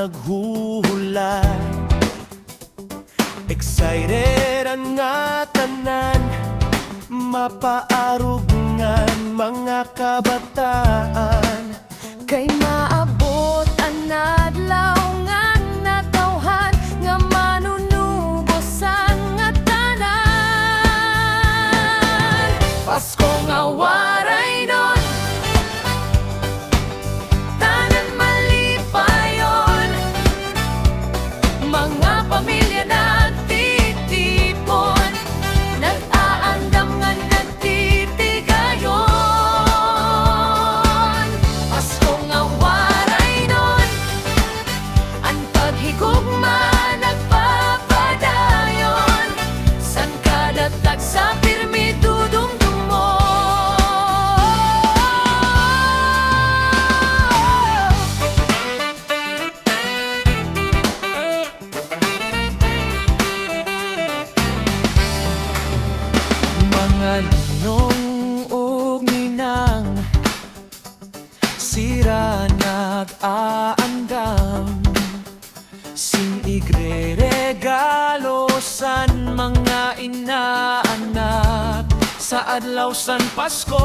naghuhulay. Excited ang nga tanan, mapaarugngan mga kabataan. Kay maabot ang adlaw nga natawhan, nga manunubos ang nga tanan. Pasko nga waray nun, tanan malipayon, mga pamilya nagtitipon, nag-aandam nga nagtitigayon. Pasko nga waray nun, ang paghigugma nagpapadayon, san kadatag sa pirmi dudumdumon. Mga ninong ug ninang, sira nag-aandam, sing igre-regalo san mga inaanak sa adlaw san Pasko.